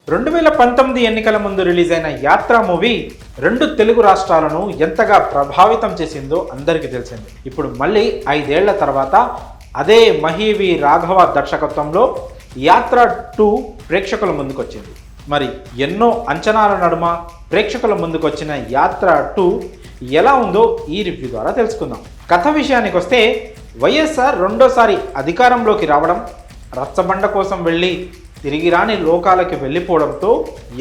2019 ఎన్నికల ముందు రిలీజ్ అయిన యాత్ర మూవీ రెండు తెలుగు రాష్ట్రాలను ఎంతగా ప్రభావితం చేసిందో అందరికీ తెలిసింది. ఇప్పుడు మళ్ళీ 5 ఏళ్ల తర్వాత అదే మహీవి రాఘవ దర్శకత్వంలో యాత్ర 2 ప్రేక్షకుల ముందుకు వచ్చింది. మరి ఎన్నో అంచనాల నడుమ ప్రేక్షకుల ముందుకు వచ్చిన యాత్ర 2 ఎలా ఉందో ఈ రివ్యూ ద్వారా తెలుసుకుందాం. కథ విషయానికి వస్తే వైఎస్ఆర్ రెండోసారి అధికారంలోకి రావడం, రచ్చబండ కోసం వెళ్ళి తిరిగి రాని లోకాలకి వెళ్ళిపోవడంతో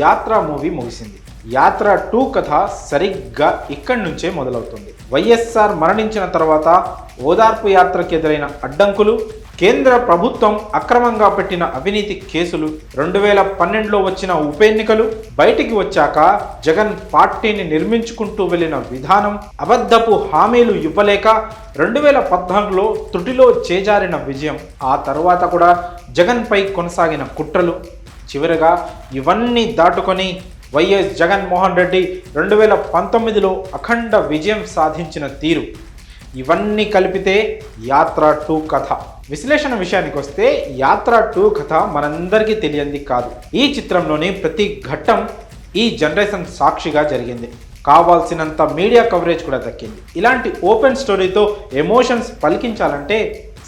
యాత్ర మూవీ ముగిసింది. యాత్ర 2 కథ సరిగ్గా ఇక్కడి నుంచే మొదలవుతుంది. వైఎస్ఆర్ మరణించిన తర్వాత ఓదార్పు యాత్రకు ఎదురైన అడ్డంకులు, కేంద్ర ప్రభుత్వం అక్రమంగా పెట్టిన అవినీతి కేసులు, 2012లో వచ్చిన ఉప ఎన్నికలు, బయటికి వచ్చాక జగన్ పార్టీని నిర్మించుకుంటూ వెళ్ళిన విధానం, అబద్ధపు హామీలు ఇవ్వలేక 2014లో త్రుటిలో చేజారిన విజయం, ఆ తర్వాత కూడా జగన్పై కొనసాగిన కుట్రలు, చివరగా ఇవన్నీ దాటుకొని వైఎస్ జగన్మోహన్ రెడ్డి 2019లో అఖండ విజయం సాధించిన తీరు, ఇవన్నీ కలిపితే యాత్ర 2 కథ. విశ్లేషణ విషయానికి వస్తే యాత్ర 2 కథ మనందరికీ తెలియంది కాదు. ఈ చిత్రంలోని ప్రతి ఘట్టం ఈ జనరేషన్ సాక్షిగా జరిగింది. కావాల్సినంత మీడియా కవరేజ్ కూడా దక్కింది. ఇలాంటి ఓపెన్ స్టోరీతో ఎమోషన్స్ పలికించాలంటే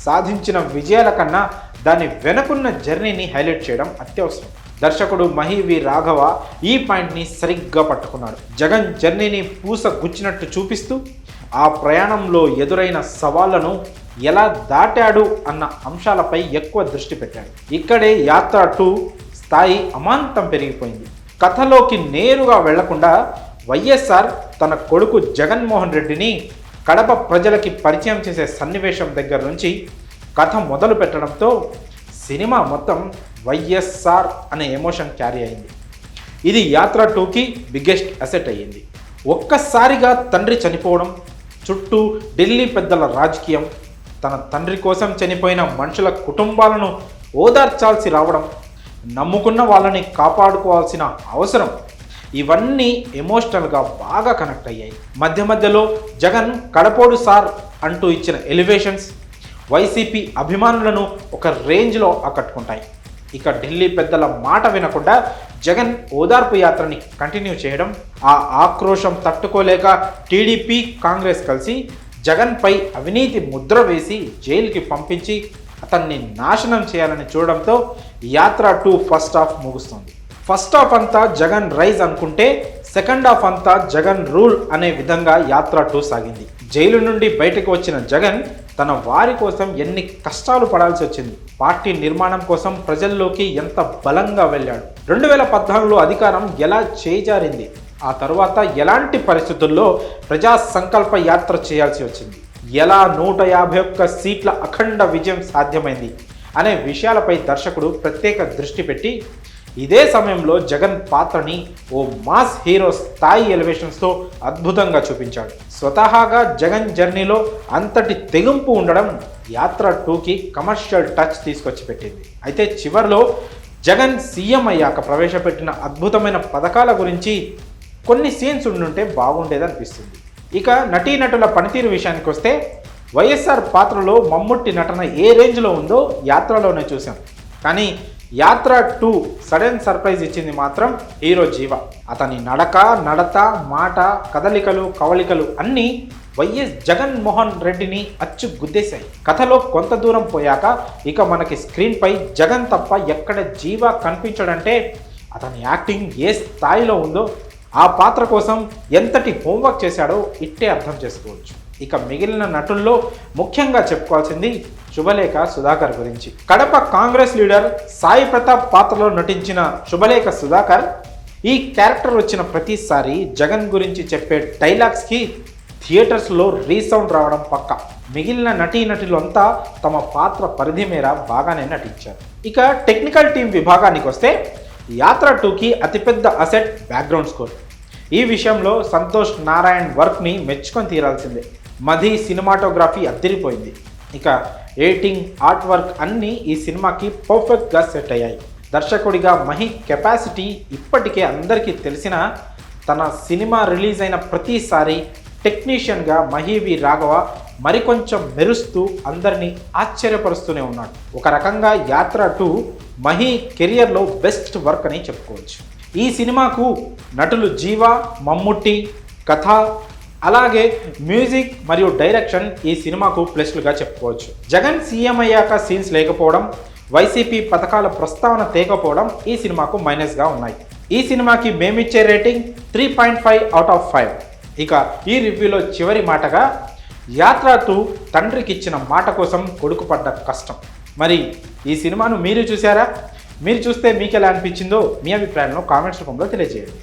సాధించిన విజయాల కన్నా దాని వెనుకున్న జర్నీని హైలైట్ చేయడం అత్యవసరం. దర్శకుడు మహీవి రాఘవ ఈ పాయింట్ని సరిగ్గా పట్టుకున్నాడు. జగన్ జర్నీని పూస గుచ్చినట్టు చూపిస్తూ ఆ ప్రయాణంలో ఎదురైన సవాళ్లను ఎలా దాటాడు అన్న అంశాలపై ఎక్కువ దృష్టి పెట్టాడు. ఇక్కడే యాత్ర 2 స్థాయి అమాంతం పెరిగిపోయింది. కథలోకి నేరుగా వెళ్లకుండా వైఎస్ఆర్ తన కొడుకు జగన్మోహన్ రెడ్డిని కడప ప్రజలకి పరిచయం చేసే సన్నివేశం దగ్గర నుంచి కథ మొదలు పెట్టడంతో సినిమా మొత్తం వైఎస్ఆర్ అనే ఎమోషన్ క్యారీ అయింది. ఇది యాత్ర 2కి బిగ్గెస్ట్ అసెట్ అయ్యింది. ఒక్కసారిగా తండ్రి చనిపోవడం, చుట్టూ ఢిల్లీ పెద్దల రాజకీయం, తన తండ్రి కోసం చనిపోయిన మనుషుల కుటుంబాలను ఓదార్చాల్సి రావడం, నమ్ముకున్న వాళ్ళని కాపాడుకోవాల్సిన అవసరం, ఇవన్నీ ఎమోషనల్గా బాగా కనెక్ట్ అయ్యాయి. మధ్య మధ్యలో జగన్ కడపోడు సార్ అంటూ ఇచ్చిన ఎలివేషన్స్ వైసీపీ అభిమానులను ఒక రేంజ్లో ఆకట్టుకుంటాయి. ఇక ఢిల్లీ పెద్దల మాట వినకుండా జగన్ ఓదార్పు యాత్రని కంటిన్యూ చేయడం, ఆ ఆక్రోశం తట్టుకోలేక టీడీపీ కాంగ్రెస్ కలిసి జగన్పై అవినీతి ముద్ర వేసి జైలుకి పంపించి అతన్ని నాశనం చేయాలని చూడడంతో యాత్ర 2 ఫస్ట్ హాఫ్ ముగుస్తుంది. ఫస్ట్ హాఫ్ అంతా జగన్ రైజ్ అనుకుంటే సెకండ్ హాఫ్ అంతా జగన్ రూల్ అనే విధంగా యాత్ర 2 సాగింది. జైలు నుండి బయటకు వచ్చిన జగన్ తన వారి కోసం ఎన్ని కష్టాలు పడాల్సి వచ్చింది, పార్టీ నిర్మాణం కోసం ప్రజల్లోకి ఎంత బలంగా వెళ్ళాడు, 2014లో అధికారం ఎలా చేజారింది, ఆ తర్వాత ఎలాంటి పరిస్థితుల్లో ప్రజా సంకల్ప యాత్ర చేయాల్సి వచ్చింది, ఎలా 151 సీట్ల అఖండ విజయం సాధ్యమైంది అనే విషయాలపై దర్శకుడు ప్రత్యేక దృష్టి పెట్టి ఇదే సమయంలో జగన్ పాత్రని ఓ మాస్ హీరో స్థాయి ఎలివేషన్స్తో అద్భుతంగా చూపించాడు. స్వతహాగా జగన్ జర్నీలో అంతటి తెగింపు ఉండడం యాత్ర 2కి కమర్షియల్ టచ్ తీసుకొచ్చి పెట్టింది. అయితే చివరిలో జగన్ సీఎం అయ్యాక ప్రవేశపెట్టిన అద్భుతమైన పథకాల గురించి కొన్ని సీన్స్ ఉండుంటే బాగుండేదనిపిస్తుంది. ఇక నటీనటుల పనితీరు విషయానికి వస్తే వైఎస్ఆర్ పాత్రలో మమ్ముట్టి నటన ఏ రేంజ్లో ఉందో యాత్రలోనే చూసాం. కానీ యాత్ర 2 సడన్ సర్ప్రైజ్ ఇచ్చింది మాత్రం హీరో జీవ. అతని నడత, మాట, కదలికలు, కవళికలు అన్నీ వైఎస్ జగన్మోహన్ రెడ్డిని అచ్చు గుద్దేశాయి. కథలో కొంత దూరం పోయాక ఇక మనకి స్క్రీన్పై జగన్ తప్ప ఎక్కడ జీవ కనిపించడంటే అతని యాక్టింగ్ ఏ స్థాయిలో ఉందో, ఆ పాత్ర కోసం ఎంతటి హోంవర్క్ చేశాడో ఇట్టే అర్థం చేసుకోవచ్చు. ఇక మిగిలిన నటుల్లో ముఖ్యంగా చెప్పుకోవాల్సింది శుభలేఖ సుధాకర్ గురించి. కడప కాంగ్రెస్ లీడర్ సాయి ప్రతాప్ పాత్రలో నటించిన శుభలేఖ సుధాకర్ ఈ క్యారెక్టర్ వచ్చిన ప్రతిసారి జగన్ గురించి చెప్పే డైలాగ్స్కి థియేటర్స్లో రీసౌండ్ రావడం పక్కా. మిగిలిన నటీనటులు అంతా తమ పాత్ర పరిధి మేర బాగానే నటించారు. ఇక టెక్నికల్ టీం విభాగానికి వస్తే యాత్ర 2కి అతిపెద్ద అసెట్ బ్యాక్గ్రౌండ్ స్కోర్. ఈ విషయంలో సంతోష్ నారాయణ్ వర్క్ని మెచ్చుకొని తీరాల్సిందే. మధి సినిమాటోగ్రఫీ అద్దరిపోయింది. ఇక ఎడిటింగ్, ఆర్ట్ వర్క్ అన్నీ ఈ సినిమాకి పర్ఫెక్ట్గా సెట్ అయ్యాయి. దర్శకుడిగా మహి కెపాసిటీ ఇప్పటికే అందరికీ తెలిసిన తన సినిమా రిలీజ్ అయిన ప్రతిసారి టెక్నీషియన్గా మహీవి రాఘవ మరికొంచెం మెరుస్తూ అందరినీ ఆశ్చర్యపరుస్తూనే ఉన్నాడు. ఒక రకంగా యాత్ర 2 మహి కెరియర్లో బెస్ట్ వర్క్ అని చెప్పుకోవచ్చు. ఈ సినిమాకు నటులు జీవ, మమ్ముట్టి, కథ, అలాగే మ్యూజిక్ మరియు డైరెక్షన్ ఈ సినిమాకు ప్లస్లుగా చెప్పుకోవచ్చు. జగన్ సీఎం అయ్యాక సీన్స్ లేకపోవడం, వైసీపీ పథకాల ప్రస్తావన తేకపోవడం ఈ సినిమాకు మైనస్గా ఉన్నాయి. ఈ సినిమాకి మేమిచ్చే రేటింగ్ 3.5/5. ఇక ఈ రివ్యూలో చివరి మాటగా, యాత్ర 2 తండ్రికి ఇచ్చిన మాట కోసం కొడుకు పడ్డ కష్టం. మరి ఈ సినిమాను మీరు చూసారా? మీరు చూస్తే మీకు ఎలా అనిపించిందో మీ అభిప్రాయాలను కామెంట్స్ రూపంలో తెలియజేయండి.